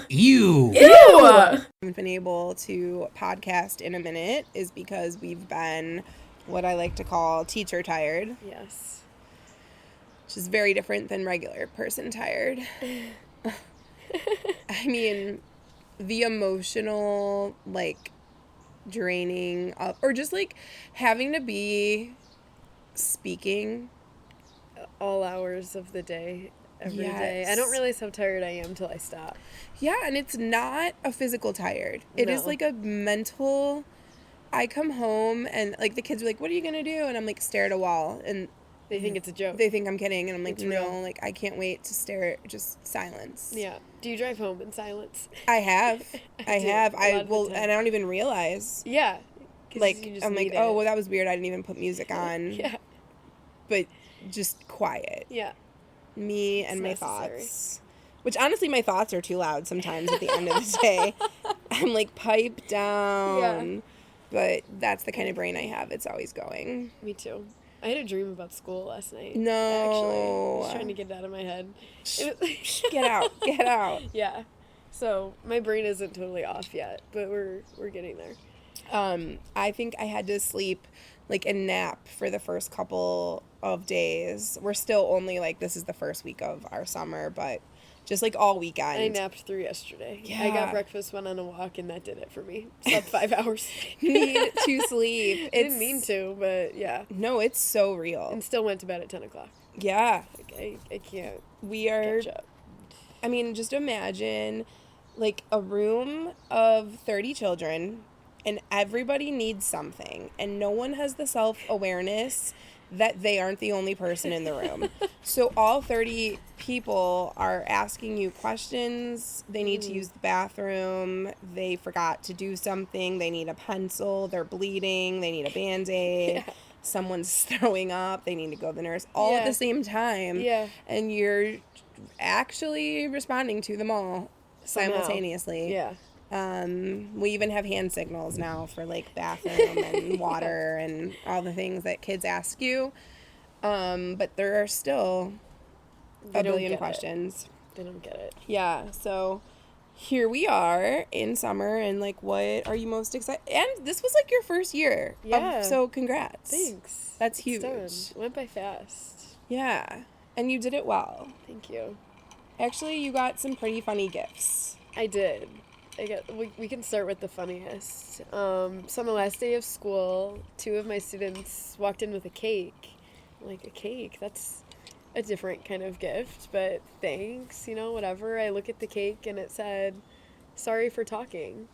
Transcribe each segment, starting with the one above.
Ew. Haven't been able to podcast in a minute is because we've been what I like to call teacher tired. Yes. Which is very different than regular person tired. I mean, the emotional, like, draining of, or just, like, having to be speaking. All hours of the day, every Yes. day. I don't realize how tired I am till I stop. Yeah, and it's not a physical tired. It is, No. like, a mental, I come home and, like, the kids are like, what are you going to do? And I'm, like, stare at a wall, and They think it's a joke. they think I'm kidding, and I'm like, It's no, real. like, I can't wait to stare at just silence. Yeah. Do you drive home in silence? I have. I do, have. a lot I of the will, time. and I don't even realize. Yeah. 'Cause Like, you just I'm like, need oh, it. well, that was weird. I didn't even put music on. Yeah. But just quiet. Yeah. Me It's and my necessary. thoughts. Which, honestly, my thoughts are too loud sometimes at the end of the day. I'm, like, pipe down. Yeah. But that's the kind of brain I have. It's always going. Me too. I had a dream about school last night. No. Actually. I was trying to get it out of my head. It was Get out. Get out. Yeah. So my brain isn't totally off yet, but we're getting there. I think I had to sleep, like, a nap for the first couple of days. We're still only, like, this is the first week of our summer, but just, like, all weekend. I napped through yesterday. Yeah. I got breakfast, went on a walk, and that did it for me. Slept 5 hours. Need to sleep. I didn't mean to, but yeah. No, it's so real. And still went to bed at 10 o'clock. Yeah. Like, I can't We are, catch up. I mean, just imagine, like, a room of 30 children, and everybody needs something, and no one has the self-awareness that they aren't the only person in the room. So all 30 people are asking you questions. They need to use the bathroom. They forgot to do something. They need a pencil. They're bleeding. They need a Band-Aid. Yeah. Someone's throwing up. They need to go to the nurse all at Yeah. the same time. Yeah. And you're actually responding to them all Somehow. simultaneously. Yeah. We even have hand signals now for, like, bathroom and water and all the things that kids ask you. But there are still They a don't billion get it. questions. They don't get it. Yeah, so here we are in summer, and, like, what are you most excited? And this was, like, your first year. Yeah. So congrats. Thanks. That's It's huge. done. It went by fast. Yeah, and you did it well. Thank you. Actually, you got some pretty funny gifts. I did. We can start with the funniest. So on the last day of school, 2 of my students walked in with a cake. I'm like, a cake? That's a different kind of gift, but thanks, whatever. I look at the cake and it said, sorry for talking.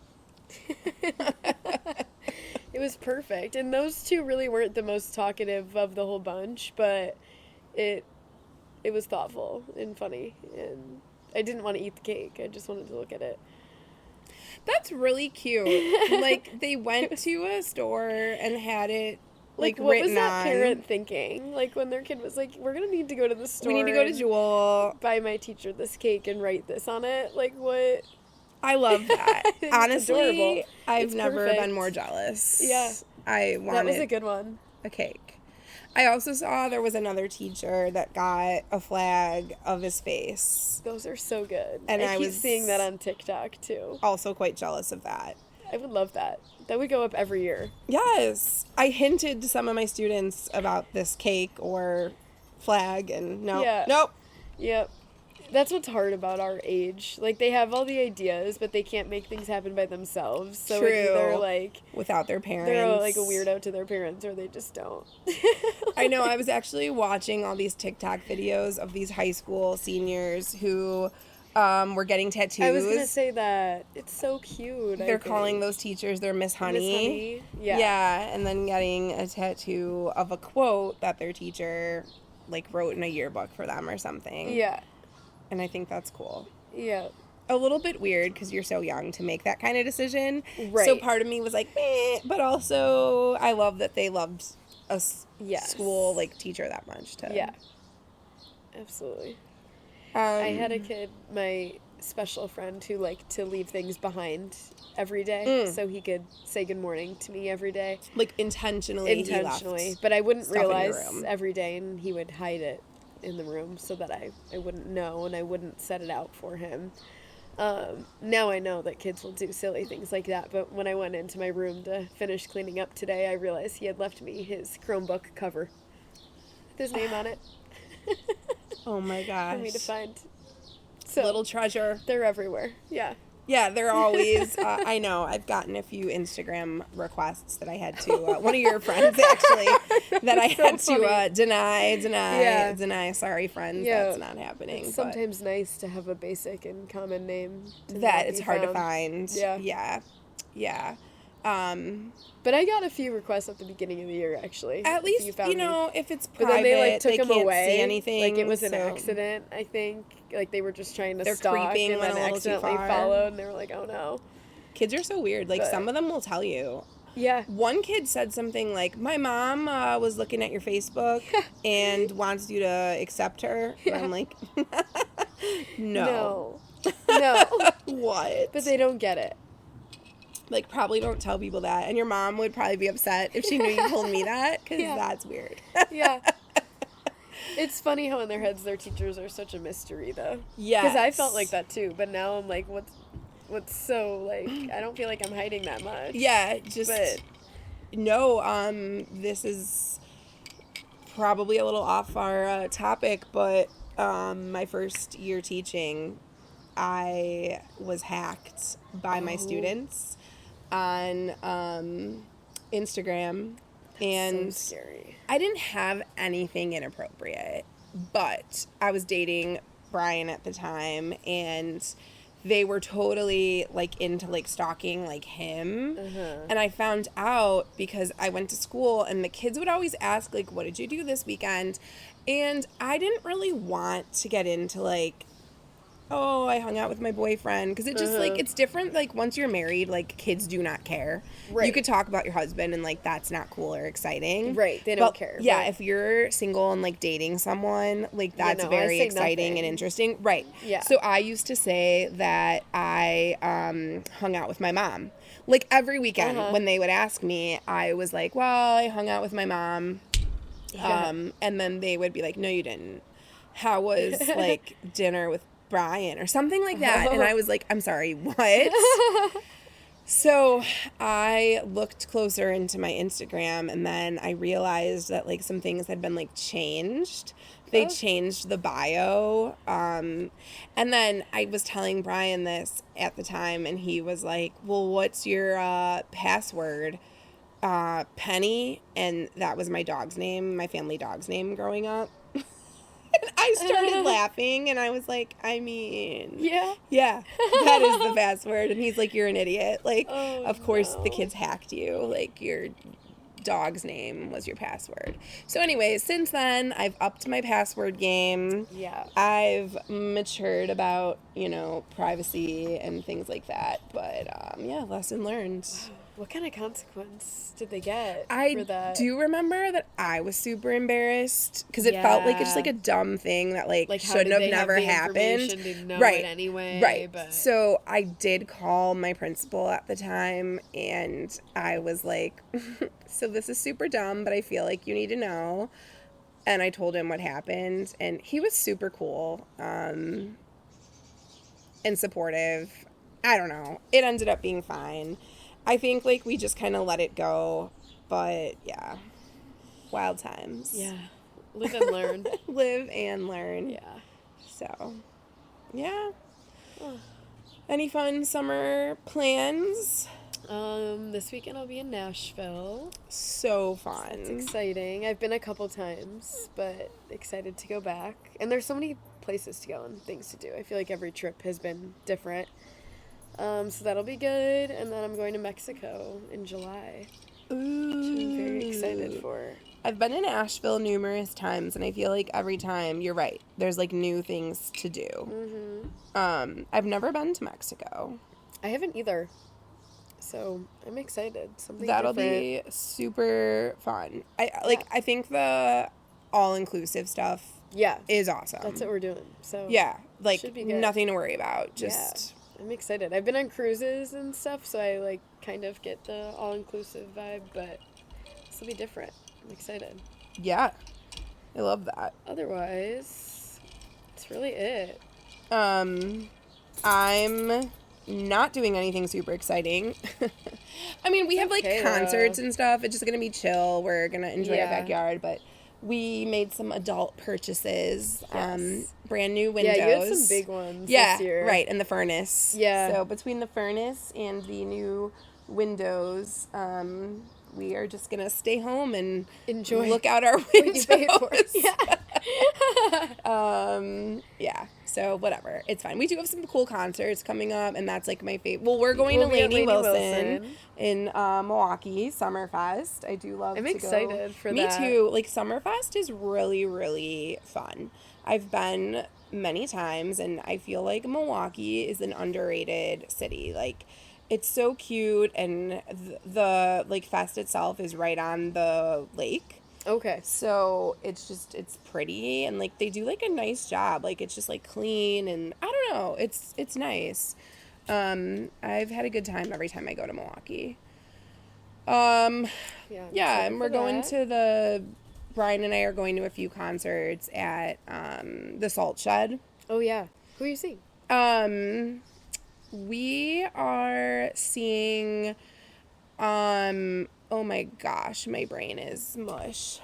It was perfect. And those 2 really weren't the most talkative of the whole bunch, but it was thoughtful and funny. And I didn't want to eat the cake. I just wanted to look at it. That's really cute. Like, they went to a store and had it, like what written was that on. parent thinking? Like, when their kid was like, we're going to need to go to the store. We need to go to and Jewel. buy my teacher this cake and write this on it. Like, what? I love that. It's Honestly, adorable. I've It's never perfect. been more jealous. Yeah. I That wanted was a good one. a cake. I also saw there was another teacher that got a flag of his face. Those are so good. And I keep was- seeing that on TikTok, too. Also quite jealous of that. I would love that. That would go up every year. Yes. I hinted to some of my students about this cake or flag, and nope. Yeah. Nope. Yep. That's what's hard about our age. Like, they have all the ideas, but they can't make things happen by themselves. So True. it's either, like, Without their parents. they're, like, a weirdo to their parents, or they just don't. I know. I was actually watching all these TikTok videos of these high school seniors who were getting tattoos. I was going to say that. It's so cute. They're calling those teachers their Miss Honey. Miss Honey. Yeah. Yeah, and then getting a tattoo of a quote that their teacher, like, wrote in a yearbook for them or something. Yeah. And I think that's cool. Yeah. A little bit weird because you're so young to make that kind of decision. Right. So part of me was like, meh, but also I love that they loved a Yes. school, like, teacher that much. Yeah. Absolutely. I had a kid, my special friend, who liked to leave things behind every day so he could say good morning to me every day. Like, intentionally. Intentionally. But I wouldn't stuff in your realize room. every day, and he would hide it in the room so that I wouldn't know and I wouldn't set it out for him. Now I know that kids will do silly things like that, but when I went into my room to finish cleaning up today, I realized he had left me his Chromebook cover with his name on it. Oh my gosh. For me to find. So, little treasure. They're everywhere. Yeah. Yeah, they're always, I know, I've gotten a few Instagram requests that I had to, one of your friends actually, that I had to deny, sorry friends, that's not happening. It's sometimes nice to have a basic and common name. That it's hard to find. Yeah. But I got a few requests at the beginning of the year, actually. At least, if it's private, but then they took them can't away. See anything. Like, it was an accident, I think. Like, they were just trying to stalk and then accidentally followed, and they were like, oh, no. Kids are so weird. Like, some of them will tell you. Yeah. One kid said something like, my mom was looking at your Facebook and wants you to accept her. Yeah. And I'm like, no. What? But they don't get it. Like, probably don't tell people that. And your mom would probably be upset if she knew you told me that, because that's weird. Yeah. It's funny how in their heads their teachers are such a mystery, though. Yeah. Because I felt like that, too. But now I'm like, what's so, like, I don't feel like I'm hiding that much. Yeah, this is probably a little off our topic, but my first year teaching, I was hacked by my students on Instagram. And so scary. I didn't have anything inappropriate, but I was dating Brian at the time, and they were totally, like, into, like, stalking, like, him. And I found out because I went to school, and the kids would always ask, like, what did you do this weekend? And I didn't really want to get into, like, oh, I hung out with my boyfriend. Because it just, like, it's different. Like, once you're married, like, kids do not care. Right. You could talk about your husband, and, like, that's not cool or exciting. Right. They don't care. Yeah, if you're single and, like, dating someone, like, that's very exciting and interesting. Right. Yeah. So I used to say that I hung out with my mom. Like, every weekend when they would ask me, I was like, well, I hung out with my mom. Yeah. And then they would be like, no, you didn't. How was, like, dinner with Brian or something like that? And I was like, I'm sorry, what? So I looked closer into my Instagram, and then I realized that, like, some things had been, like, changed. They changed the bio. And then I was telling Brian this at the time, and he was like, well, what's your password? Penny. And that was my dog's name, my family dog's name growing up. And I started laughing, and I was like, I mean... Yeah, that is the password. And he's like, you're an idiot. Like, of course the kids hacked you. Like, your dog's name was your password. So anyways, since then, I've upped my password game. Yeah. I've matured about, privacy and things like that. But, lesson learned. What kind of consequence did they get for that? I do remember that I was super embarrassed because it felt like it's just like a dumb thing that like shouldn't have never happened. Didn't know it anyway. Right. But... So I did call my principal at the time, and I was like, so this is super dumb, but I feel like you need to know. And I told him what happened, and he was super cool and supportive. I don't know. It ended up being fine. I think, like, we just kind of let it go, but, yeah, wild times. Yeah, live and learn. Live and learn. Yeah. So, yeah. Any fun summer plans? This weekend I'll be in Nashville. So fun. It's exciting. I've been a couple times, but excited to go back. And there's so many places to go and things to do. I feel like every trip has been different. So that'll be good, and then I'm going to Mexico in July, which I'm very excited for. I've been in Asheville numerous times, and I feel like every time, you're right, there's, like, new things to do. I've never been to Mexico. I haven't either, so I'm excited. Something That'll different. be super fun. I think the all-inclusive stuff is awesome. That's what we're doing, so like, should be good. Nothing to worry about, just... I'm excited. I've been on cruises and stuff, so I, like, kind of get the all-inclusive vibe, but this will be different. I'm excited. Yeah. I love that. Otherwise, that's really it. I'm not doing anything super exciting. I mean, we have like okay, concerts though. and stuff. It's just gonna be chill. We're gonna enjoy our Yeah. backyard, but we made some adult purchases. Yes. Brand new windows. Yeah, you had some big ones Yeah, this year. right, and the furnace. Yeah. So between the furnace and the new windows, we are just gonna stay home and Enjoy look out our what you windows. paid for. Yeah. Yeah, so whatever. It's fine. We do have some cool concerts coming up, and that's like my favorite. Well, we're going We'll to be at Lainey Lainey Wilson Wilson. in Milwaukee, Summerfest. I do love I'm to excited go. for Me that. too. Like, Summerfest is really, really fun. I've been many times, and I feel like Milwaukee is an underrated city. Like, it's so cute, and the like, fest itself is right on the lake. Okay. So it's pretty, and like they do like a nice job. Like it's just like clean, and I don't know. It's nice. I've had a good time every time I go to Milwaukee. Yeah. Yeah, and we're going to to Brian and I are going to a few concerts at the Salt Shed. Oh yeah. Who are you seeing? We are seeing oh my gosh, my brain is mush.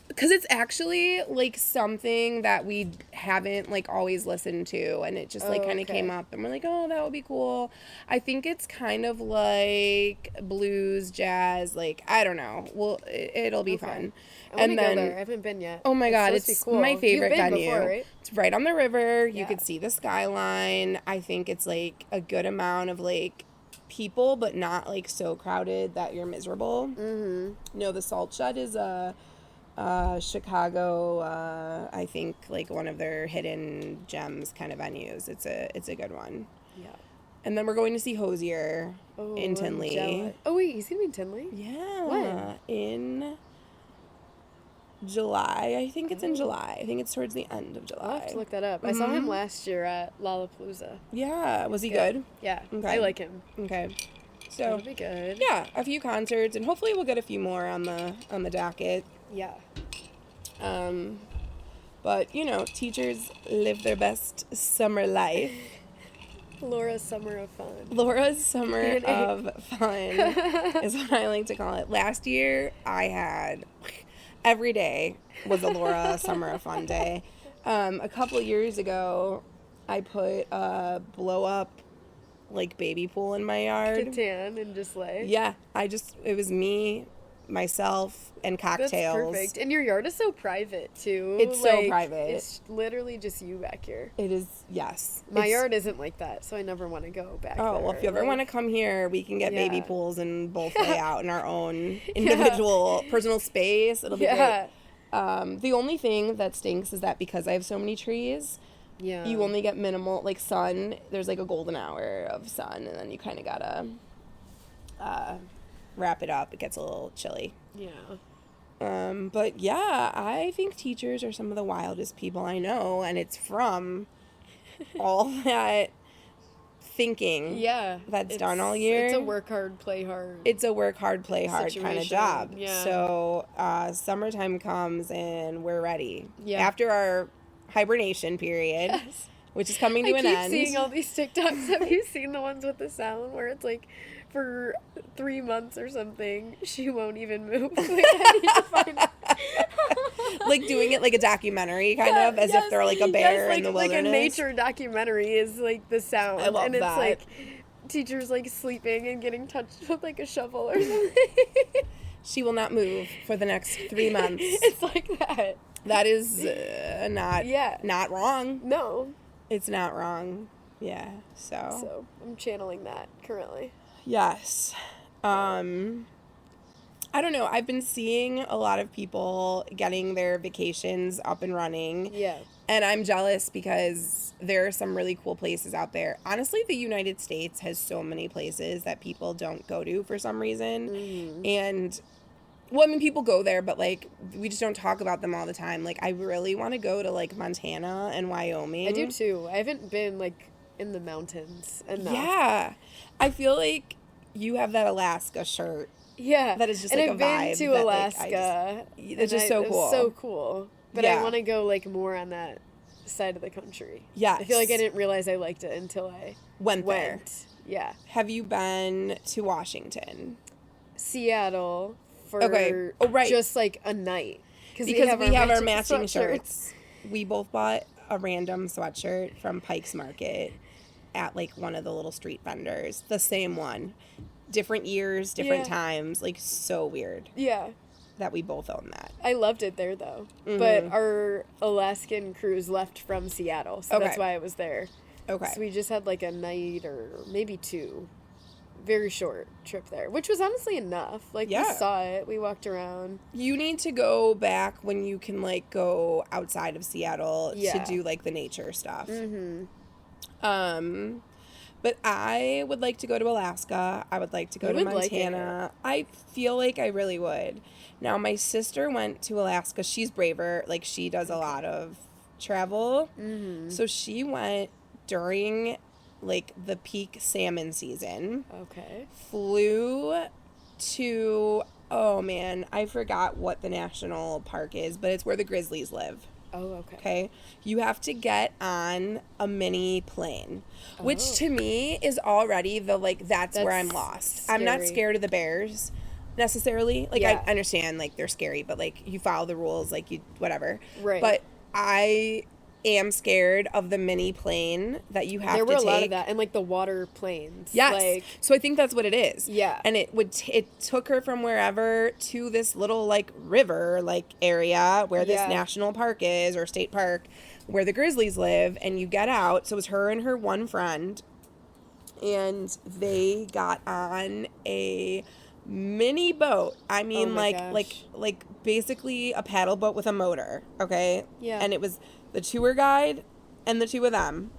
Because it's actually like something that we haven't like always listened to, and it just like kind of okay. came up, and we're like, oh, that would be cool. I think it's kind of like blues, jazz, like I don't know. Well, it'll be fun. I want to go there. I haven't been yet. Oh my God, supposed to it's be cool. my favorite You've been venue. Before, right? It's right on the river. You Yeah. could see the skyline. I think it's like a good amount of like people, but not like so crowded that you're miserable. Mm-hmm. No, the Salt Shed is a Chicago, I think like one of their hidden gems kind of venues. It's a good one. Yeah. And then we're going to see Hosier Oh, in I'm Tinley. jealous. Oh wait, he's gonna be in Tinley. Yeah. When? In July. I think it's in July. I think it's towards the end of July. I'll have to look that up. I saw him last year at Lollapalooza. Yeah. Was he good? Yeah. Okay. I like him. Okay. So That'll be good. yeah, a few concerts, and hopefully we'll get a few more on the docket. Yeah. But you know, teachers live their best summer life. Laura's summer of fun. Laura's summer of fun is what I like to call it. Last year, I had every day was a Laura summer of fun day. A couple years ago, I put a blow up like baby pool in my yard. Tan and just lay. Yeah, it was me, myself, and cocktails. That's perfect. And your yard is so private too. It's so private. It's literally just you back here. It is, yes. My yard isn't like that, so I never want to go back there. Oh, well, if you ever want to come here, we can get baby Yeah. pools and both lay out in our own individual personal space. It'll be great. The only thing that stinks is that because I have so many trees, Yeah. you only get minimal, like sun. There's like a golden hour of sun, and then you kind of gotta wrap it up. It gets a little chilly. Yeah. But yeah, I think teachers are some of the wildest people I know, and it's from all that thinking that's done all year. It's a work hard, play hard. It's a work hard, play hard kind of situation. job. Yeah. So summertime comes and we're ready. Yeah. After our hibernation period, which is coming to an end. I keep seeing all these TikToks. Have you seen the ones with the sound where it's like, for 3 months or something, she won't even move? Like, I need to find Like doing it like a documentary, kind of, as if they're like a bear in the wilderness. Like a nature documentary is like the sound. I love and it's that. like teachers like sleeping and getting touched with like a shovel or something. She will not move for the next 3 months. It's like that. That is not wrong. No. It's not wrong. Yeah. So I'm channeling that currently. Yes. I don't know. I've been seeing a lot of people getting their vacations up and running. Yeah. And I'm jealous because there are some really cool places out there. Honestly, the United States has so many places that people don't go to for some reason. Mm-hmm. And, well, I mean, people go there, but, like, we just don't talk about them all the time. Like, I really want to go to, like, Montana and Wyoming. I do, too. I haven't been, like, in the mountains enough. Yeah. I feel like you have that Alaska shirt. Yeah. That is just and like I've a vibe. been to that, Alaska. It's just so It cool. was so cool. But Yeah. I want to go like more on that side of the country. Yes. I feel like I didn't realize I liked it until I Went there. Yeah. Have you been to Washington? Seattle for just like a night. Because we have our matching shirts. We both bought a random sweatshirt from Pike's Market at like one of the little street vendors. The same one. Different years, different times. Like, so weird. Yeah. That we both own that. I loved it there, though. But our Alaskan cruise left from Seattle, so that's why I was there. Okay. So we just had like a night or maybe two. Very short trip there, which was honestly enough. Like, we saw it. We walked around. You need to go back when you can, like, go outside of Seattle to do, like, the nature stuff. But I would like to go to Alaska. I would like to go to Montana. I feel like I really would. Now, my sister went to Alaska. She's braver. Like, she does a lot of travel. So she went during, like, the peak salmon season. Okay. Flew to, oh, man, I forgot what the national park is, but it's where the grizzlies live. Oh, okay. Okay. You have to get on a mini plane, which to me is already that's where I'm lost. Scary. I'm not scared of the bears necessarily. Like, I understand, like, they're scary, but, like, you follow the rules, like, you, whatever. Right. But I am scared of the mini plane that you have to take. There were a lot of that, and like the water planes. Yes. Like, so I think that's what it is. Yeah. And it took her from wherever to this little like river like area where this national park is, or state park, where the grizzlies live, and you get out. So it was her and her one friend, and they got on a mini boat. I mean, like basically a paddle boat with a motor. Okay. Yeah. And it was the tour guide and the two of them.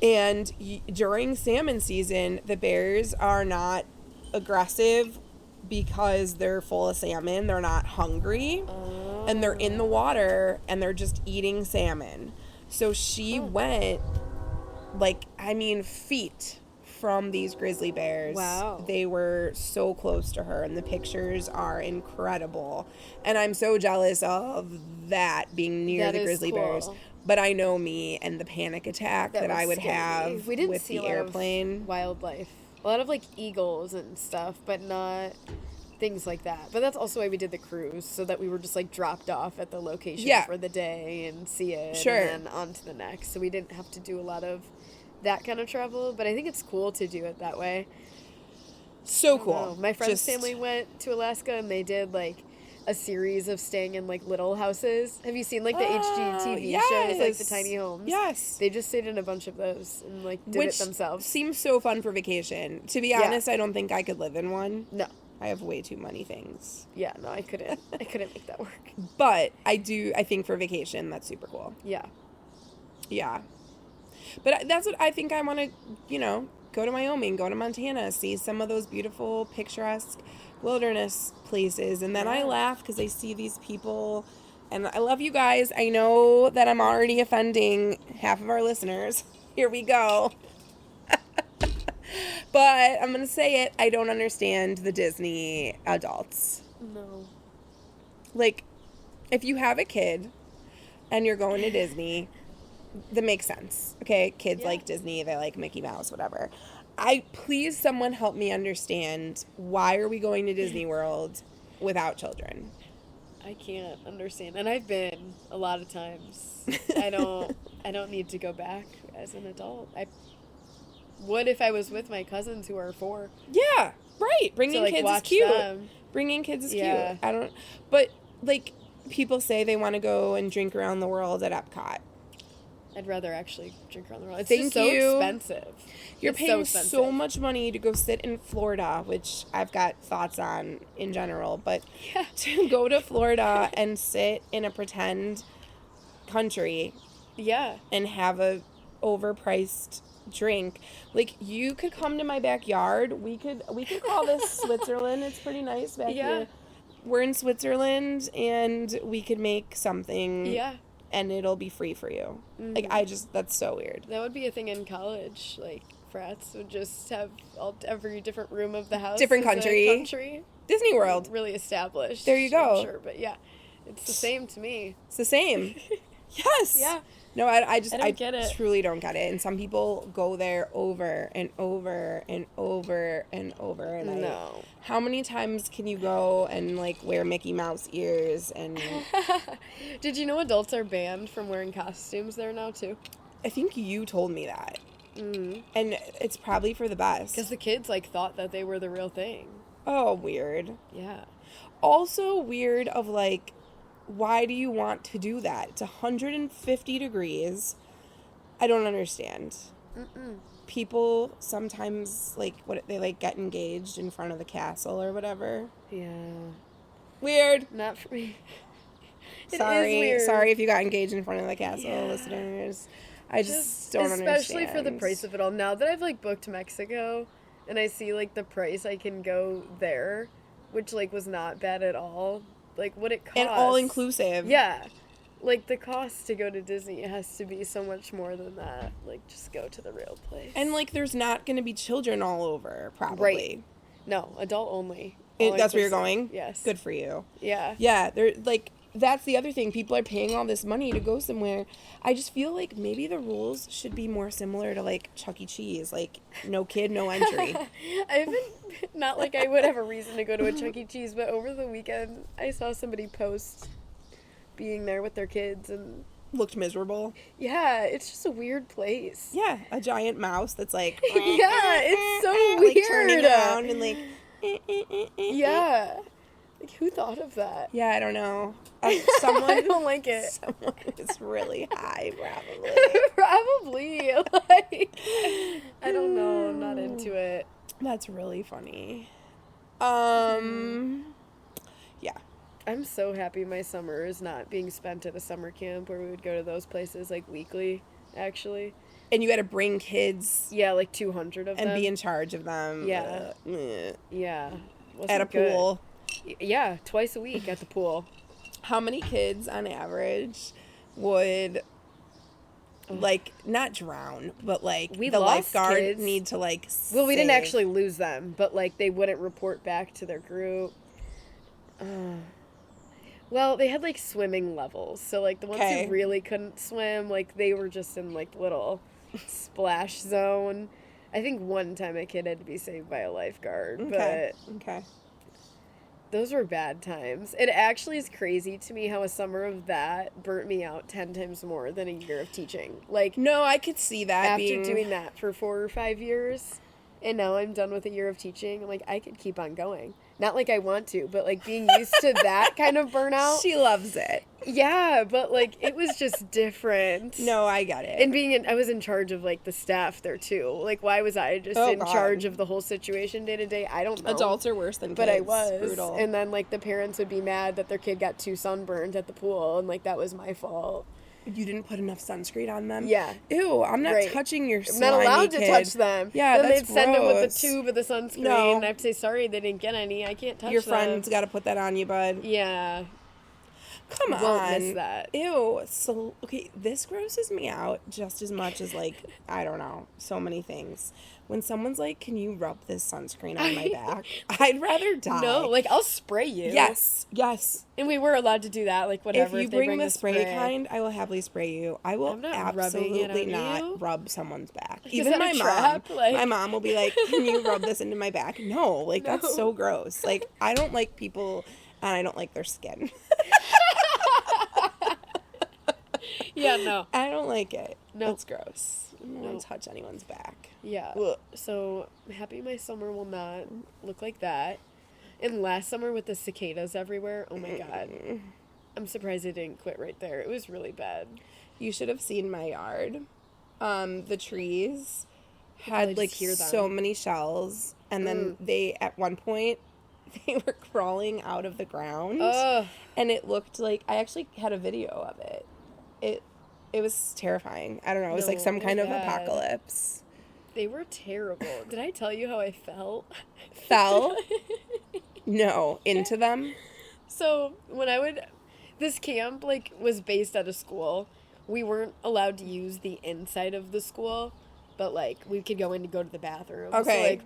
And during salmon season, the bears are not aggressive because they're full of salmon. They're not hungry. And they're in the water and they're just eating salmon. So she went, like, I mean, feet from these grizzly bears. Wow. They were so close to her, and the pictures are incredible. And I'm so jealous of that, being near the grizzly bears. But I know me and the panic attack that I would have with the airplane. Wildlife. A lot of like eagles and stuff, but not things like that. But that's also why we did the cruise, so that we were just like dropped off at the location for the day and see it, and then on to the next. So we didn't have to do a lot of that kind of travel, but I think it's cool to do it that way. So cool. My friend's family went to Alaska, and they did like a series of staying in like little houses. Have you seen like the HGTV shows, like the tiny homes? Yes. They just stayed in a bunch of those and like did it themselves. Seems so fun for vacation. To be honest, I don't think I could live in one. No. I have way too many things. Yeah, no, I couldn't make that work. But I think for vacation, that's super cool. Yeah. Yeah. But that's what I think I want to, go to Wyoming, go to Montana, see some of those beautiful, picturesque wilderness places. And then I laugh because I see these people, and I love you guys. I know that I'm already offending half of our listeners. Here we go. But I'm going to say it. I don't understand the Disney adults. No. Like, if you have a kid and you're going to Disney, that makes sense. Okay, kids like Disney, they like Mickey Mouse, whatever. Please someone help me understand, why are we going to Disney World without children? I can't understand. And I've been a lot of times. I don't need to go back as an adult. I would if I was with my cousins who are 4. Yeah, right. Bringing kids is cute. Them. Bringing kids is cute. But like, people say they want to go and drink around the world at Epcot. I'd rather actually drink around the world. It's just so expensive. You're paying so much money to go sit in Florida, which I've got thoughts on in general, but to go to Florida and sit in a pretend country and have a overpriced drink. Like, you could come to my backyard. We could call this Switzerland. It's pretty nice back here. We're in Switzerland, and we could make something and it'll be free for you. Like, that's so weird. That would be a thing in college, like frats would just have every different room of the house. Different is a country. Disney World. Really established. There you go. I'm sure, but yeah, it's the same to me. It's the same. Yes. Yeah. No, I don't get it. truly don't get it. And some people go there over and over and over and over. And No. How many times can you go and, like, wear Mickey Mouse ears? And Did you know adults are banned from wearing costumes there now, too? I think you told me that. Mm-hmm. And it's probably for the best. Because the kids, like, thought that they were the real thing. Oh, weird. Yeah. Also weird of, like, why do you want to do that? It's 150 degrees. I don't understand. People sometimes, like, they, like, get engaged in front of the castle or whatever. Yeah. Weird. Not for me. Sorry if you got engaged in front of the castle, listeners. I just don't understand. Especially for the price of it all. Now that I've, like, booked Mexico and I see, like, the price I can go there, which, like, was not bad at all. Like, what it costs. And all-inclusive. Yeah. Like, the cost to go to Disney has to be so much more than that. Like, just go to the real place. And, like, there's not going to be children all over, probably. Right. No, adult only. That's where you're going? Yes. Good for you. Yeah. Yeah, they're, like, that's the other thing. People are paying all this money to go somewhere. I just feel like maybe the rules should be more similar to, like, Chuck E. Cheese. Like, no kid, no entry. I haven't, not like I would have a reason to go to a Chuck E. Cheese, but over the weekend I saw somebody post being there with their kids and... Looked miserable. Yeah, it's just a weird place. Yeah, a giant mouse that's like... Yeah, it's so weird. Like, turning around and, like... Yeah. Like, who thought of that? Yeah, I don't know. Someone... I don't like it. Someone who's really high, probably. Probably. Like, I don't know. I'm not into it. That's really funny. Yeah. I'm so happy my summer is not being spent at a summer camp where we would go to those places, like, weekly, actually. And you had to bring kids... Yeah, like 200 of them. And be in charge of them. Yeah. Yeah. At a pool. Yeah, twice a week at the pool. How many kids on average would, like, not drown, but, like, we the lost lifeguard kids. need to, like, Well, we didn't save. actually lose them, but, like, they wouldn't report back to their group. Well, they had, like, swimming levels. So, like, the ones who really couldn't swim, like, they were just in, like, little splash zone. I think one time a kid had to be saved by a lifeguard, but... Okay. Those were bad times. It actually is crazy to me how a summer of that burnt me out 10 times more than a year of teaching. Like, no, I could see that after doing that for 4 or 5 years, and now I'm done with a year of teaching, I'm like, I could keep on going. Not like I want to, but, like, being used to that kind of burnout. She loves it. Yeah, but, like, it was just different. No, I get it. And I was in charge of, like, the staff there, too. Like, why was I just in charge of the whole situation day to day? I don't know. Adults are worse than kids. But I was. Brutal. And then, like, the parents would be mad that their kid got too sunburned at the pool, and, like, that was my fault. You didn't put enough sunscreen on them? Yeah. Ew, I'm not touching your slimy I'm not allowed kid. to touch them. Yeah, then that's they'd send them with gross. the tube of the sunscreen, No. and I have to say, sorry, they didn't get any. I can't touch Your them. friend's got to put that on you, bud. Yeah. Come on. Won't miss that. Ew. So, okay, this grosses me out just as much as, like, I don't know, so many things. When someone's like, can you rub this sunscreen on my back? I'd rather die. No, like, I'll spray you. Yes. And we were allowed to do that, like, whatever. If you they bring the spray kind, I will happily spray you. I will I'm not absolutely rubbing it on you. not rub someone's back. Is Even that my a mom. trap? Like... My mom will be like, can you rub this into my back? No, like, No. that's so gross. Like, I don't like people, and I don't like their skin. Yeah, no. I don't like it. No. That's gross. I don't want to touch anyone's back. Yeah. Ugh. So, I'm happy my summer will not look like that. And last summer with the cicadas everywhere, oh my god. I'm surprised I didn't quit right there. It was really bad. You should have seen my yard. The trees had, like, so many shells. And then they, at one point, they were crawling out of the ground. Ugh. And it looked like, I actually had a video of it. It was terrifying. I don't know. It was like some kind of apocalypse. They were terrible. Did I tell you how I felt? Fell? No. Into them? So, this camp, like, was based at a school. We weren't allowed to use the inside of the school. but, like, we could go in to go to the bathroom. Okay. So, like,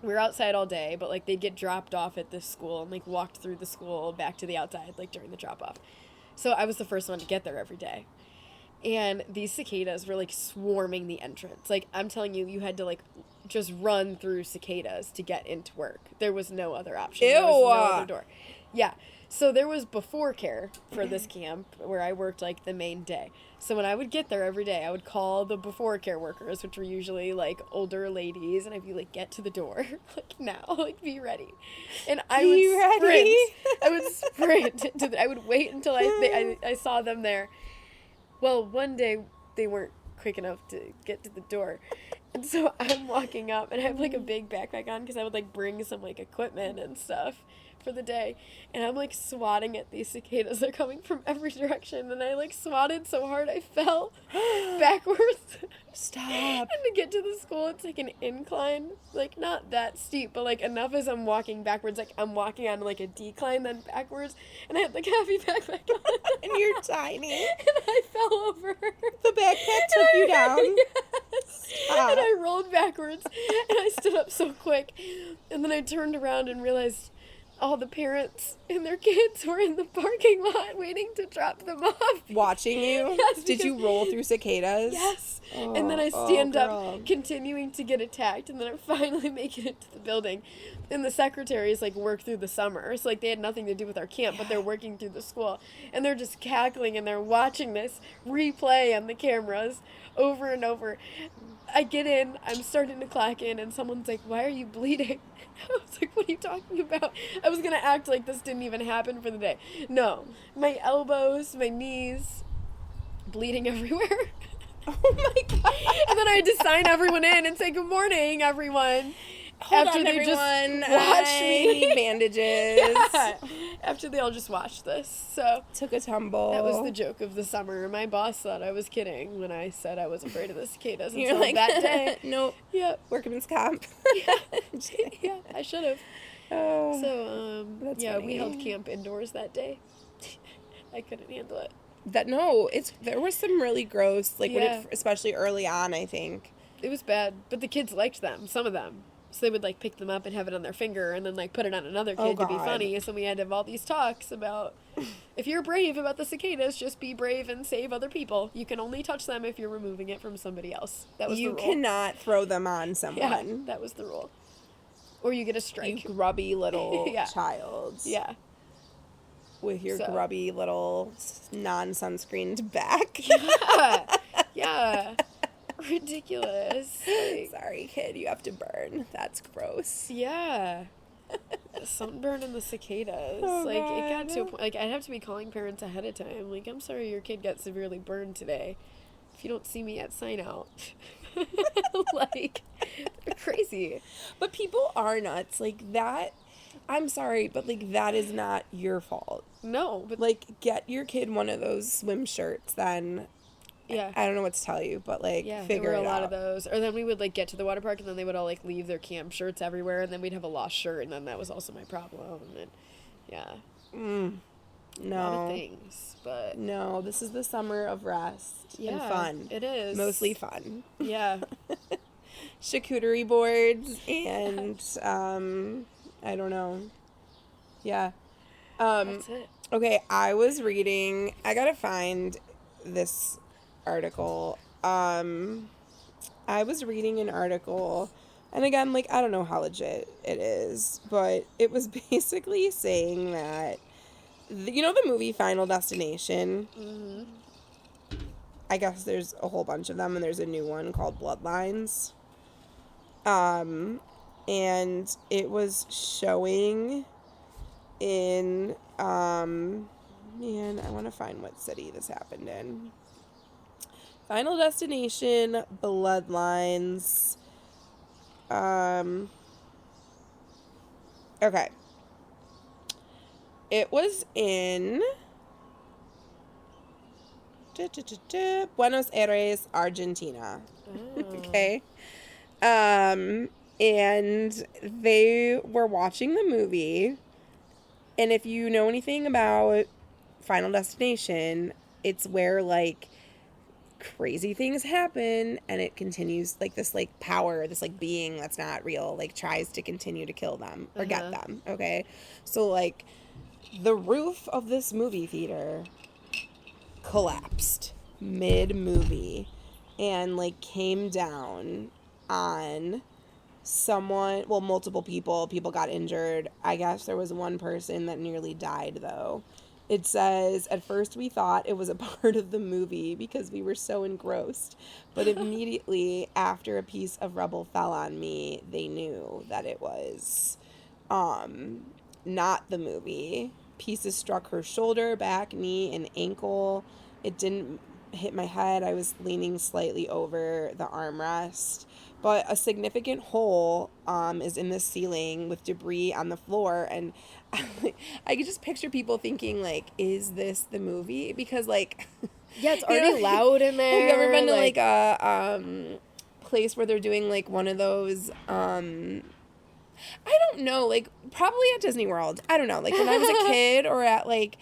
we were outside all day, but, like, they'd get dropped off at this school and, like, walked through the school back to the outside, like, during the drop-off. So I was the first one to get there every day. And these cicadas were, like, swarming the entrance. Like, I'm telling you, you had to, like, just run through cicadas to get into work. There was no other option. Ew. There was no other door. Yeah. So there was before care for this camp where I worked, like, the main day. So when I would get there every day, I would call the before care workers, which were usually, like, older ladies, and I'd be like, get to the door, like, now, like, be ready. And I would sprint. I would sprint. I would wait until I saw them there. Well, one day they weren't quick enough to get to the door. And so I'm walking up, and I have, like, a big backpack on because I would, like, bring some, like, equipment and stuff for the day. And I'm, like, swatting at these cicadas. They're coming from every direction. And I, like, swatted so hard I fell backwards. Stop. And to get to the school, it's, like, an incline. Like, not that steep, but, like, enough as I'm walking backwards. Like, I'm walking on, like, a decline, then backwards. And I had, like, a heavy backpack on. And you're tiny. And I fell over. The backpack took you down? Yes. Stop. And I rolled backwards. And I stood up so quick. And then I turned around and realized all the parents and their kids were in the parking lot waiting to drop them off. Watching you? Yes, Did you roll through cicadas? Yes. Oh, and then I stand girl. up, continuing to get attacked, and then I finally make it into the building. And the secretaries, like, work through the summer. So, like, they had nothing to do with our camp, but they're working through the school. And they're just cackling, and they're watching this replay on the cameras over and over. I get in, I'm starting to clock in, and someone's like, why are you bleeding? I was like, what are you talking about? I was going to act like this didn't even happen for the day. No. My elbows, my knees, bleeding everywhere. Oh my God. And then I had to sign everyone in and say, good morning, everyone. Hold after on, they everyone. just watched I me. need bandages. Yeah. After they all just watched this. So Took a tumble. that was the joke of the summer. My boss thought I was kidding when I said I was afraid of the cicadas You're until like, that day. Nope. Yep. Workman's comp. Yeah, I should have. Oh. So, That's yeah, funny. we held camp indoors that day. I couldn't handle it. There was some really gross, like, when Yeah. especially early on, I think. It was bad, but the kids liked them, some of them. So they would, like, pick them up and have it on their finger and then, like, put it on another Oh, kid to be God. funny. So we had to have all these talks about, if you're brave about the cicadas, just be brave and save other people. You can only touch them if you're removing it from somebody else. That was the You rule. cannot throw them on Yeah, someone. that was the rule. Or you get a strike. You grubby little Yeah. child. Yeah. With your So. grubby little non-sunscreened back. Yeah. Yeah. Ridiculous. Like, Sorry, kid, you have to burn. That's gross. yeah. The sunburn and the cicadas. Oh, like, it got to a God. point, like, I'd have to be calling parents ahead of time. Like, I'm sorry your kid got severely burned today. If you don't see me at sign out. Like, they're crazy. But people are nuts. Like, that, I'm sorry, but, like, that is not your fault. No, but, Like, get your kid one of those swim shirts, then. yeah. I don't know what to tell you, but, like, Yeah, there figure were it a lot out. of those. Or then we would, like, get to the water park, and then they would all, like, leave their camp shirts everywhere, and then we'd have a lost shirt, and then that was also my problem. And, yeah. A lot of No. things, but No, this is the summer of rest and yeah, fun. it is. Mostly fun. Yeah. Charcuterie boards and, I don't know. Yeah. That's it. Okay, I was reading, I gotta find this article. I was reading an article, and again, like, I don't know how legit it is, but it was basically saying that, you know the movie Final Destination? Mm-hmm. I guess there's a whole bunch of them, and there's a new one called Bloodlines. And it was showing in, man, I want to find what city this happened in. Final Destination, Bloodlines. Okay. It was in Buenos Aires, Argentina. Oh. Okay. And they were watching the movie. And if you know anything about Final Destination, it's where, like, crazy things happen, and it continues, like, this, like, power, this, like, being that's not real, like, tries to continue to kill them or get them, okay? So, like, the roof of this movie theater collapsed mid-movie and, like, came down on someone, well, multiple people. People got injured. I guess there was one person that nearly died, though. It says, at first we thought it was a part of the movie because we were so engrossed, but immediately after a piece of rubble fell on me, they knew that it was not the movie. Pieces struck her shoulder, back, knee, and ankle. It didn't hit my head. I was leaning slightly over the armrest. But a significant hole is in the ceiling with debris on the floor. And I could just picture people thinking, like, is this the movie? Because, like... Yeah, it's already loud in there. Have you ever been to, like, a place where they're doing, like, one of those... I don't know, like, probably at Disney World. I don't know. Like, when I was a kid or at, like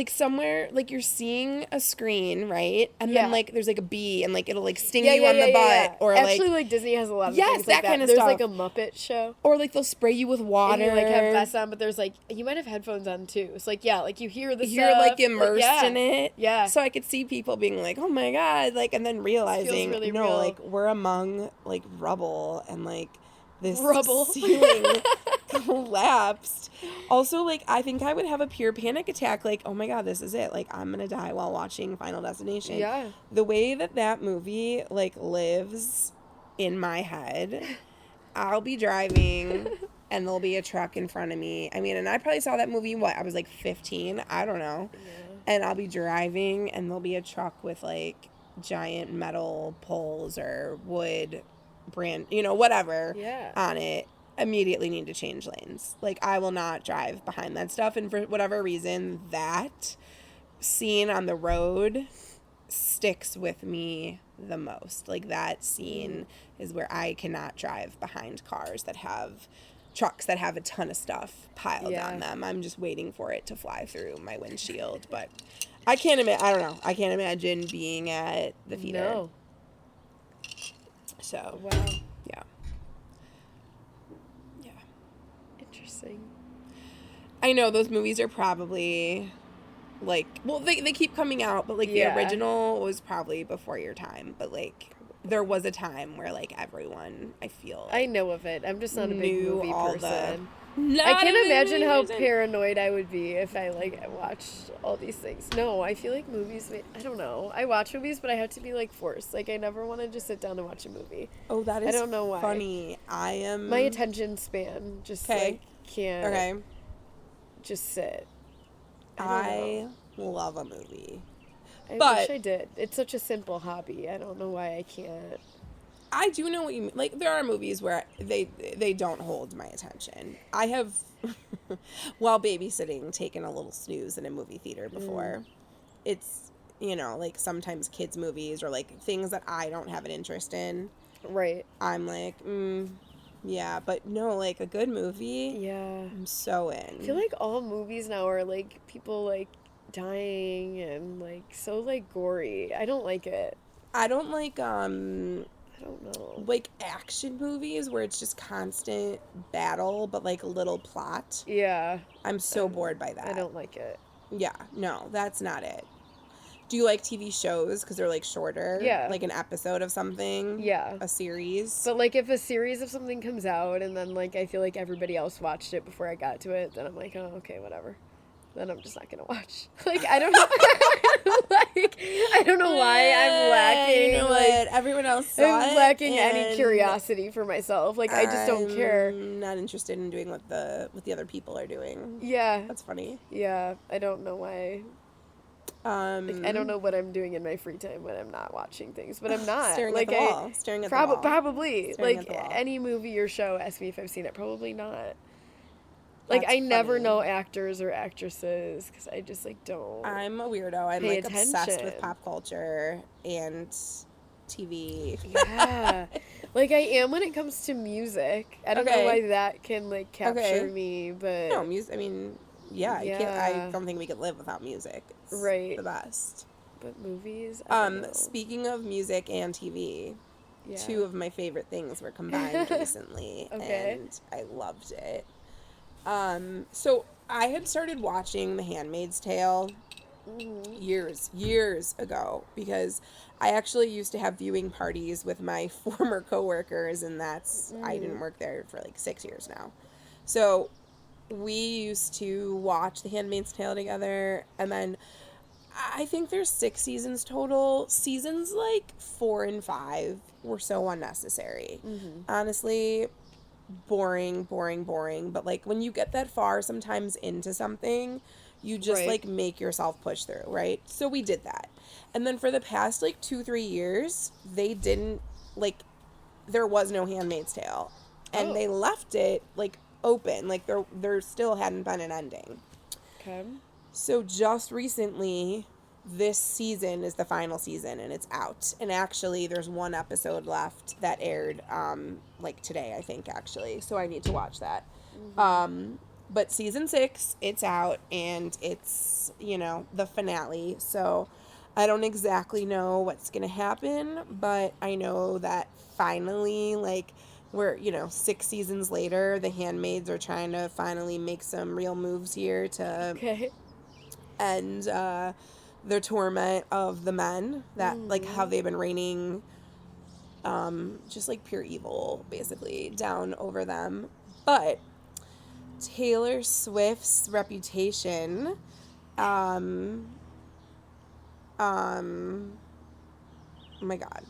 somewhere, like, you're seeing a screen, right? And then, like, there's, like, a bee, and, like, it'll, like, sting you on the butt. Or, actually, like, Disney has a lot of things like that. Kind of there's, stuff. Like, a Muppet show. Or, like, they'll spray you with water. And you, like, have vests on, but there's, like, you might have headphones on, too. It's, like, yeah, like, you hear the stuff. You're, like, immersed in it. Yeah. So I could see people being like, oh, my God. Like, and then realizing, really no, real. like, we're among, like, rubble and, like, this Rubble. ceiling collapsed. Also, like, I think I would have a pure panic attack. Like, oh my God, this is it. Like, I'm gonna die while watching Final Destination. Yeah. The way that movie, like, lives in my head, I'll be driving and there'll be a truck in front of me. I mean, and I probably saw that movie, I was like 15. I don't know. Yeah. And I'll be driving and there'll be a truck with, like, giant metal poles or wood brand, whatever on it. Immediately need to change lanes. Like, I will not drive behind that stuff. And for whatever reason, that scene on the road sticks with me the most. Like, that scene is where I cannot drive behind cars that have trucks that have a ton of stuff piled on them. I'm just waiting for it to fly through my windshield. But I can't imagine being at the theater. No. So, wow. Yeah. Interesting. I know those movies are probably, like, well, they keep coming out, but, like, the original was probably before your time. But, like, there was a time where, like, everyone, I feel like, I know of it. I'm just not a big movie person. I I can't imagine how paranoid I would be if I, like, watched all these things. No, I feel like movies, I don't know. I watch movies, but I have to be, like, forced. Like, I never want to just sit down and watch a movie. Oh, that is I don't know why. funny. My attention span just, like, can't just sit. I love a movie. I wish I did. It's such a simple hobby. I don't know why I can't. I do know what you mean. Like, there are movies where they don't hold my attention. I have, while babysitting, taken a little snooze in a movie theater before. It's, like, sometimes kids' movies or, like, things that I don't have an interest in. Right. I'm like, yeah. But no, like, a good movie, yeah, I'm so in. I feel like all movies now are, like, people, like, dying and, like, so, like, gory. I don't like it. I don't like, I don't know. like, action movies where it's just constant battle, but, like, little plot. Yeah. I'm so bored by that. I don't like it. Yeah, no, that's not it. Do you like TV shows because they're, like, shorter? Yeah. Like an episode of something? Yeah. A series? But, like, if a series of something comes out and then, like, I feel like everybody else watched it before I got to it, then I'm like, oh, okay, whatever. Then I'm just not gonna watch. Like, I don't know. Like, I don't know why I'm lacking. You know what? Everyone else saw I'm lacking any curiosity for myself. Like, I just don't care. I'm not interested in doing what the other people are doing. Yeah. That's funny. Yeah. I don't know why. Like, I don't know what I'm doing in my free time when I'm not watching things, but I'm not. Staring like, at the wall. Staring at the wall. Probably. Staring like, at the wall. any movie or show, ask me if I've seen it. Probably not. Like, That's I never funny. know actors or actresses because I just, like, don't. I'm a weirdo. I'm, pay like, obsessed with attention. pop culture and TV. Yeah. Like, I am when it comes to music. I don't know why that can, like, capture me, but... No, music, I mean, yeah. I don't think we could live without music. It's right. the best. But movies, I don't know. Speaking of music and TV, Yeah. two of my favorite things were combined recently, Okay. and I loved it. So I had started watching The Handmaid's Tale years ago, because I actually used to have viewing parties with my former coworkers, and I didn't work there for like 6 years now. So we used to watch The Handmaid's Tale together, and then I think there's 6 seasons total. Seasons like 4 and 5 were so unnecessary. Honestly, boring. But like when you get that far sometimes into something, you just Right. like make yourself push through, right? So we did that. And then for the past like 2-3 years, they didn't like, there was no Handmaid's Tale. And they left it like open, like there still hadn't been an ending. Okay. So just recently, this season is the final season, and it's out. And actually, there's one episode left that aired, like today, I think, actually. So I need to watch that. But season 6, it's out, and it's, the finale. So I don't exactly know what's going to happen, but I know that finally, like, we're, 6 seasons later, the handmaids are trying to finally make some real moves here to end the torment of the men that, like, how they've been reigning, just, like, pure evil, basically, down over them. But Taylor Swift's reputation, oh my God.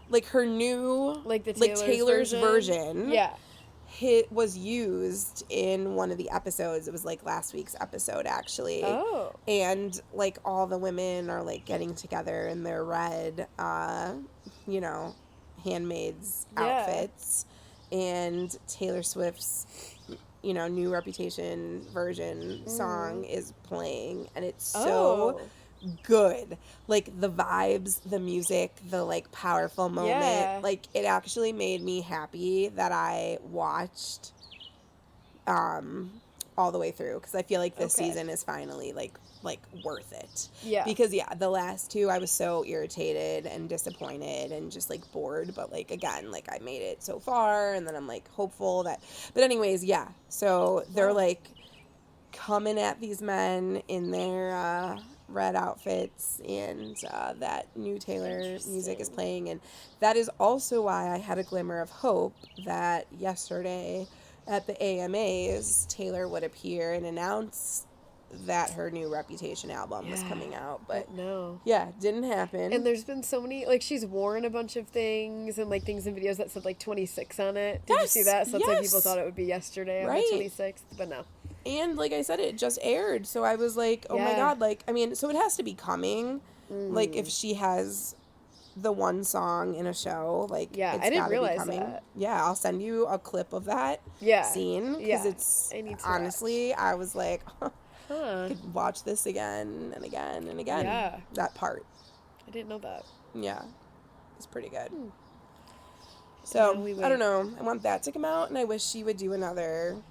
Like, her new, Like the Taylor's version. Yeah. Was used in one of the episodes. It was like last week's episode, actually. Oh. And like all the women are like getting together in their red, handmaids outfits, and Taylor Swift's, new Reputation version song is playing, and it's so good. Like the vibes, the music, the like powerful moment, like it actually made me happy that I watched all the way through, because I feel like this season is finally like worth it. Because the last two I was so irritated and disappointed and just like bored, but like again, like I made it so far, and then I'm like hopeful that, but anyways, so they're like coming at these men in their red outfits, and that new Taylor music is playing, and that is also why I had a glimmer of hope that yesterday at the AMAs Taylor would appear and announce that her new Reputation album was coming out, but no, didn't happen. And there's been so many, like, she's worn a bunch of things and like things in videos that said like 26 on it. Did you see that? So that's why people thought it would be yesterday on the 26th, but no. And like I said, it just aired, so I was like, oh my God, like, I mean, so it has to be coming. Like, if she has the one song in a show, like, it's I didn't gotta realize be coming. that. I'll send you a clip of that scene, because it's, honestly, I was like, I could watch this again and again and again. That part. I didn't know that. It's pretty good. So, I don't know. I want that to come out, and I wish she would do another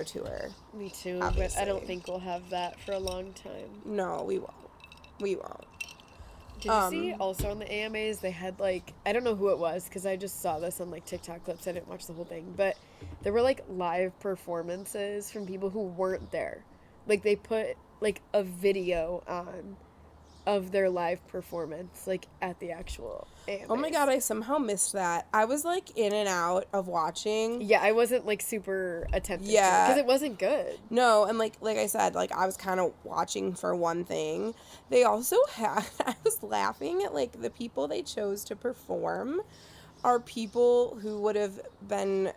tour. Me too, obviously. But I don't think we'll have that for a long time. No, we won't. Did you see also on the AMAs they had like, I don't know who it was because I just saw this on like TikTok clips, I didn't watch the whole thing, but there were like live performances from people who weren't there. Like they put like a video on of their live performance like at the actual AMAs. Oh my God, I somehow missed that. I was like in and out of watching. I wasn't like super attentive to it because it wasn't good. No, and like I said, like I was kind of watching for one thing. They also had, I was laughing at like the people they chose to perform are people who would have been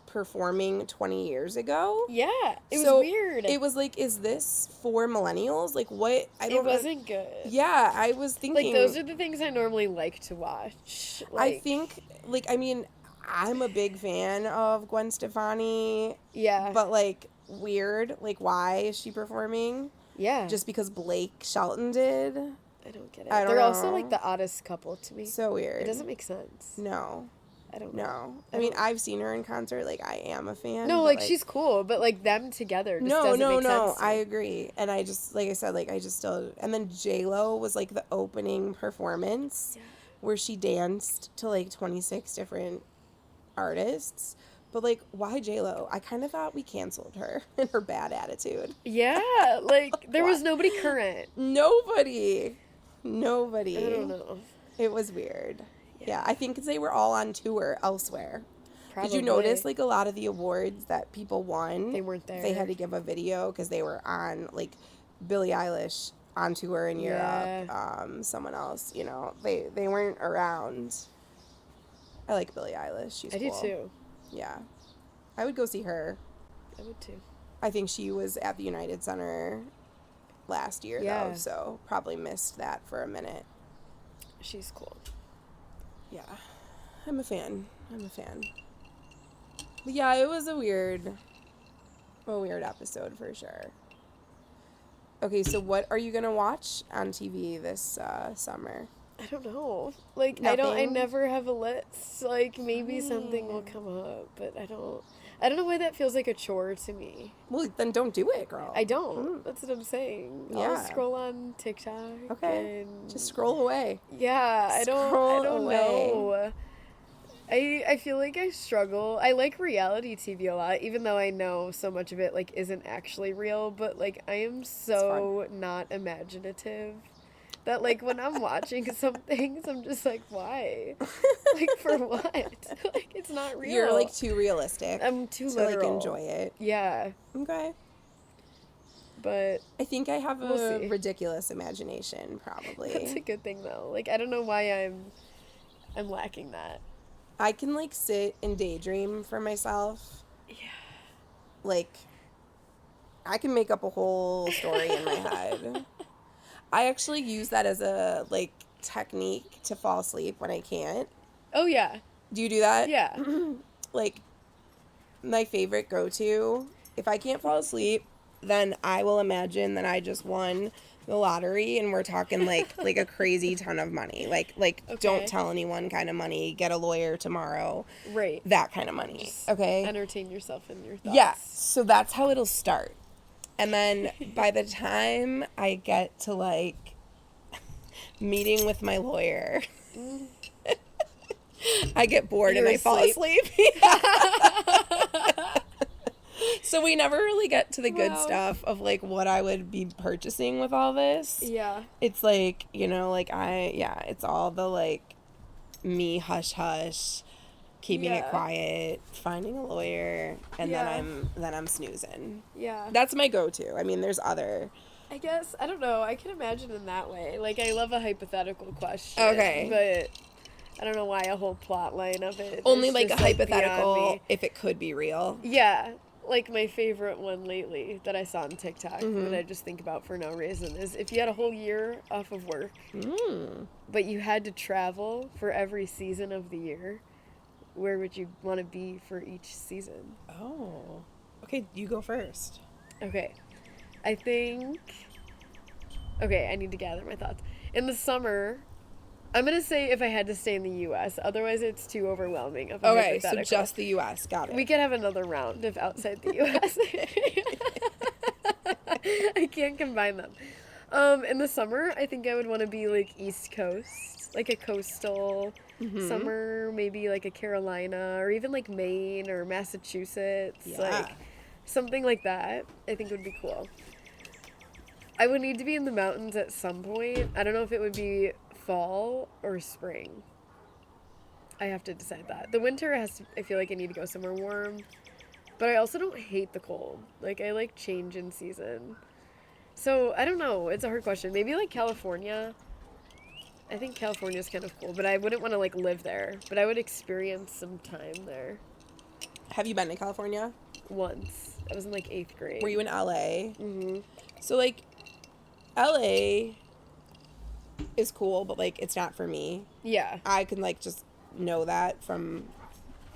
performing 20 years ago. It was weird. It was like, is this for millennials? Like, what? It wasn't good. I was thinking, like, those are the things I normally like to watch. Like, I think, like, I mean, I'm a big fan of Gwen Stefani. But like, weird. Like, why is she performing? Just because Blake Shelton did? I don't get it. They're also like the oddest couple to me. So weird. It doesn't make sense. No. I don't know. No. I mean, I've seen her in concert. Like, I am a fan. No, but, like, she's cool, but, like, them together just doesn't make sense to I me. agree. And I just, like I said, like, I just still... And then J-Lo was, like, the opening performance where she danced to, like, 26 different artists. But, like, why J-Lo? I kind of thought we canceled her and her bad attitude. Yeah, like, there was nobody current. Nobody. I don't know. It was weird. Yeah, I think they were all on tour elsewhere. Probably. Did you notice, like, a lot of the awards that people won? They weren't there. They had to give a video because they were on, like, Billie Eilish on tour in Europe. Someone else, you know, they weren't around. I like Billie Eilish. She's cool. I do too. Yeah. I would go see her. I would too. I think she was at the United Center last year, though, so probably missed that for a minute. She's cool. Yeah. I'm a fan. But yeah, it was a weird episode for sure. Okay, so what are you going to watch on TV this summer? I don't know. Like, Nothing? I never have a list. Like, maybe something will come up, but I don't know why that feels like a chore to me. Well, then don't do it, girl. I don't. That's what I'm saying. Yeah. I'll scroll on TikTok. Okay. And Just scroll away. yeah, I don't away. know. I feel like I struggle. I like reality TV a lot, even though I know so much of it, like, isn't actually real, but, like, I am so not imaginative that, like, when I'm watching some things, I'm just like, why? Like, for what? Like, it's not real. You're, like, too realistic. I'm too to, literal. like, enjoy it. Yeah. Okay. But I think I have we'll a see. ridiculous imagination, probably. That's a good thing, though. Like, I don't know why I'm lacking that. I can, like, sit and daydream for myself. Yeah. Like, I can make up a whole story in my head. I actually use that as a, like, technique to fall asleep when I can't. Oh, yeah. Do you do that? Yeah. Like, my favorite go-to, if I can't fall asleep, then I will imagine that I just won the lottery, and we're talking, like a crazy ton of money. Like Okay. don't tell anyone kind of money, get a lawyer tomorrow. Right. That kind of money. Just okay? entertain yourself in your thoughts. Yeah. So that's how it'll start. And then by the time I get to, like, meeting with my lawyer, I get bored and I fall asleep. So we never really get to the good stuff of, like, what I would be purchasing with all this. Yeah. It's like, you know, like, it's all the, like, me hush, keeping it quiet, finding a lawyer, and then I'm snoozing. Yeah. That's my go-to. I mean, there's other. I guess, I don't know. I can imagine in that way. Like, I love a hypothetical question. Okay. But I don't know why a whole plot line of it. Only, is like, just, a beyond hypothetical me. if it could be real. Yeah. Like, my favorite one lately that I saw on TikTok Mm-hmm. that I just think about for no reason is if you had a whole year off of work, but you had to travel for every season of the year, where would you want to be for each season? Oh. Okay, you go first. Okay. I think... Okay, I need to gather my thoughts. In the summer, I'm going to say if I had to stay in the U.S. Otherwise, it's too overwhelming of a Okay, so hypothetical. just the U.S. Got it. We could have another round of outside the U.S. I can't combine them. In the summer, I think I would want to be, like, East Coast. Like a coastal summer, maybe like a Carolina, or even like Maine or Massachusetts. Yeah. Like, something like that, I think would be cool. I would need to be in the mountains at some point. I don't know if it would be fall or spring. I have to decide that. The winter I feel like I need to go somewhere warm. But I also don't hate the cold. Like, I like change in season. So, I don't know. It's a hard question. Maybe, like, California. I think California's kind of cool. But I wouldn't want to, like, live there. But I would experience some time there. Have you been to California? Once. I was in, like, 8th grade. Were you in LA? Mm-hmm. So, like, LA is cool, but, like, it's not for me. Yeah. I can, like, just know that from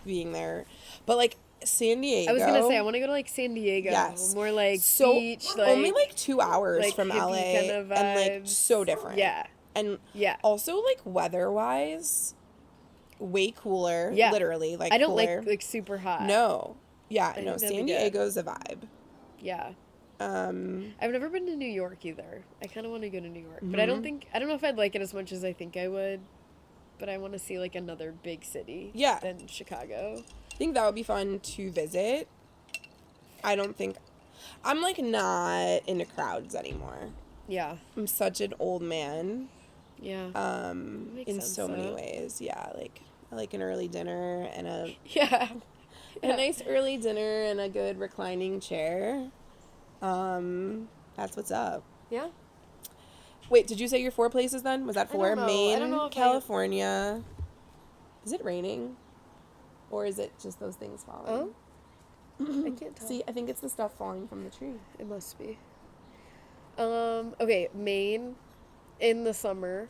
being there. But, like, San Diego. I was going to say, I want to go to, like, San Diego. Yes. More, like, so, beach. Like, only, like, 2 hours like, from hippie LA. kind of and, like, vibes. so different. Yeah. And Yeah. also, like, weather-wise, way cooler. Yeah. Literally, like, I don't cooler. like super hot. No. Yeah, I no, think that'd San be good. Diego's a vibe. Yeah. Um, I've never been to New York either. I kind of want to go to New York, but I don't know if I'd like it as much as I think I would. But I want to see like another big city. Yeah. Than Chicago. I think that would be fun to visit. I don't think... I'm, like, not into crowds anymore. Yeah. I'm such an old man. Yeah. Makes In sense, so many though. ways. Yeah, like, I like an early dinner and a Yeah. nice early dinner and a good reclining chair. That's what's up. Yeah. Wait, did you say your 4 places then? Was that 4? don't know. Maine, I don't know if California. Is it raining? Or is it just those things falling? Oh? I can't tell. See, I think it's the stuff falling from the tree. It must be. Okay, Maine in the summer.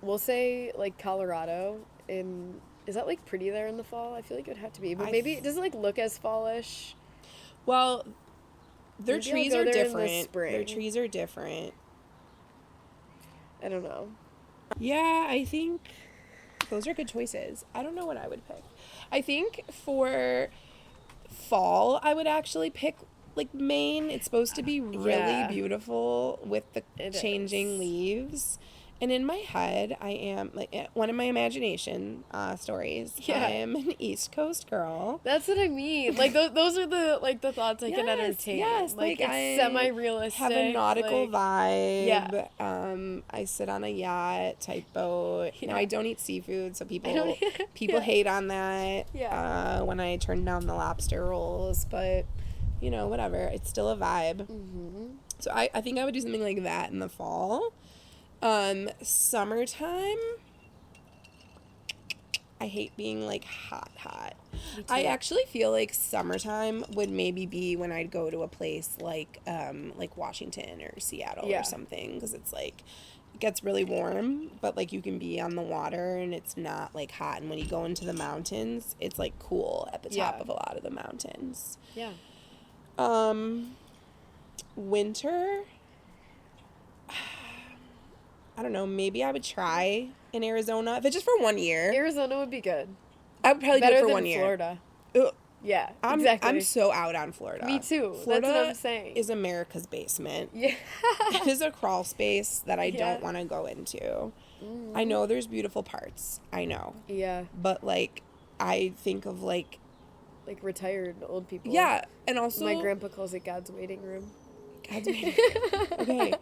We'll say like Colorado in... Is that like pretty there in the fall? I feel like it would have to be. But maybe it doesn't like look as fallish. Well, their Maybe I'll trees go are there in the different. spring. Their trees are different. I don't know. Yeah, I think those are good choices. I don't know what I would pick. I think for fall, I would actually pick like Maine. It's supposed to be really beautiful with the changing leaves. And in my head, I am, like, one of my imagination stories, I am an East Coast girl. That's what I mean. Like, those are the, like, the thoughts I can entertain. Yes, like like it's semi-realistic. have a nautical vibe. Yeah. I sit on a yacht type boat. Yeah. Now, I don't eat seafood, so people hate on that when I turn down the lobster rolls. But, you know, whatever. It's still a vibe. Mm-hmm. So I think I would do something like that in the fall. Summertime, I hate being like hot. I actually feel like summertime would maybe be when I'd go to a place like Washington or Seattle or something, because it's like it gets really warm, but like you can be on the water and it's not like hot. And when you go into the mountains, it's like cool at the top of a lot of the mountains. Yeah. Winter, I don't know, maybe I would try in Arizona. If it's just for 1 year. Arizona would be good. I would probably do it for 1 year. Florida. Ugh. Yeah, exactly. I'm so out on Florida. Me too. Florida That's what I'm saying. Is America's basement. Yeah. It is a crawl space that I don't want to go into. I know there's beautiful parts. I know. Yeah. But, like, I think of, like retired old people. Yeah, and also... My grandpa calls it God's waiting room. God's waiting room. Okay.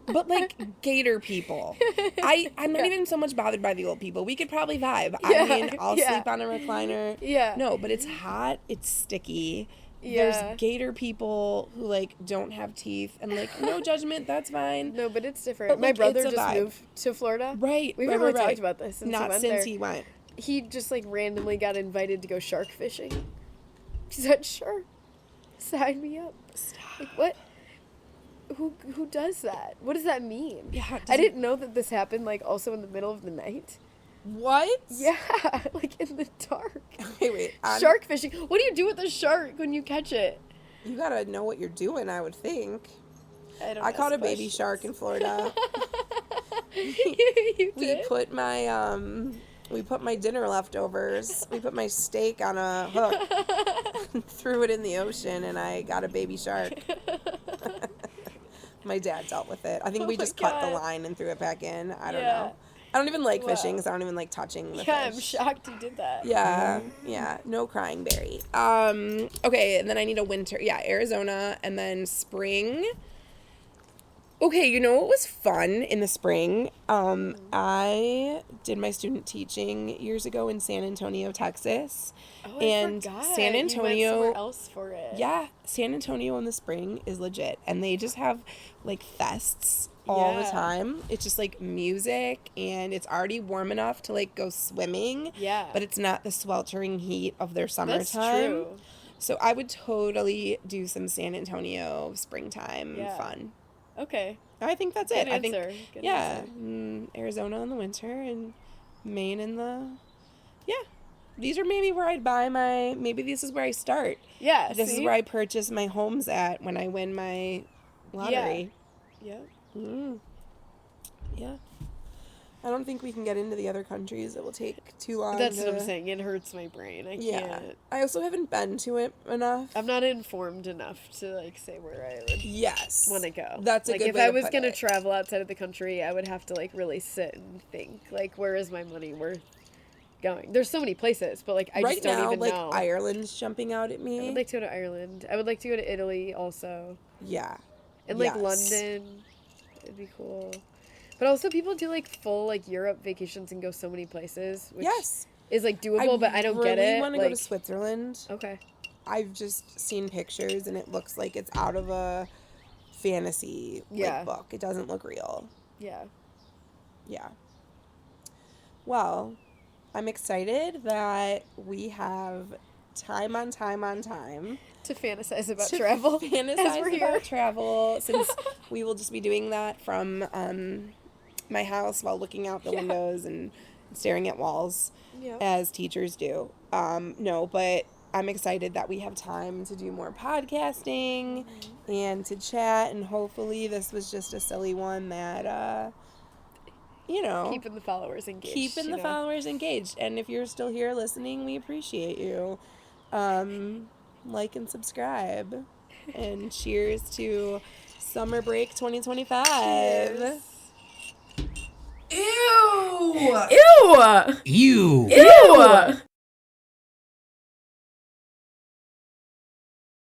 But, like, gator people. I'm not even so much bothered by the old people. We could probably vibe. Yeah, I mean, I'll sleep on a recliner. Yeah. No, but it's hot. It's sticky. Yeah. There's gator people who, like, don't have teeth. And, like, no judgment. That's fine. No, but it's different. But, like, my brother it's a just vibe. moved to Florida. Right. We've right, never right. talked about this since Not he went since there. he went. He just, like, randomly got invited to go shark fishing. He said, sure. Sign me up. Stop. Like, what? Who does that? What does that mean? Yeah, I didn't know that this happened, like, also in the middle of the night. What? Yeah, like in the dark. Wait. Shark fishing. What do you do with a shark when you catch it? You gotta know what you're doing, I would think. I caught a baby shark in Florida. You did? We put my dinner leftovers. We put my steak on a hook, threw it in the ocean, and I got a baby shark. My dad dealt with it. I think we just cut the line and threw it back in. I don't know. I don't even like fishing, because I don't even like touching the fish. Yeah, I'm shocked you did that. Yeah. No crying berry. Okay, and then I need a winter. Yeah, Arizona, and then spring. Okay, you know what was fun in the spring? I did my student teaching years ago in San Antonio, Texas. Oh, and I forgot. San Antonio, you went somewhere else for it. Yeah, San Antonio in the spring is legit, and they just have like fests all the time. It's just like music, and it's already warm enough to like go swimming. Yeah, but it's not the sweltering heat of their summertime. That's true. So I would totally do some San Antonio springtime fun. Okay. I think that's Good it. Answer. I think, Good yeah, answer. Arizona in the winter and Maine in the, These are maybe where I'd buy maybe this is where I start. Yeah, This is where I purchase my homes at when I win my lottery. Yeah. Yeah. I don't think we can get into the other countries. It will take too long. That's what I'm saying. It hurts my brain. I can't. I also haven't been to it enough. I'm not informed enough to, like, say where I would want to go. That's a like, good if way I to was put going to it. travel outside of the country, I would have to, like, really sit and think, like, where is my money worth going? There's so many places, but, like, I just don't even know. Like, Ireland's jumping out at me. I would like to go to Ireland. I would like to go to Italy also. Yeah. And, like, London. It'd be cool. But also, people do, like, full, like, Europe vacations and go so many places. Which is, like, doable, but I don't get it. I want to go to Switzerland. Okay. I've just seen pictures, and it looks like it's out of a fantasy book. It doesn't look real. Yeah. Yeah. Well, I'm excited that we have time on time to fantasize about travel. Fantasize about travel, since we will just be doing that from my house while looking out the windows and staring at walls, as teachers do. No, but I'm excited that we have time to do more podcasting and to chat, and hopefully this was just a silly one that, keeping the followers engaged. And if you're still here listening, we appreciate you. Like and subscribe. And cheers to Summer Break 2025. Cheers. Ew! Ew! Ew! Ew!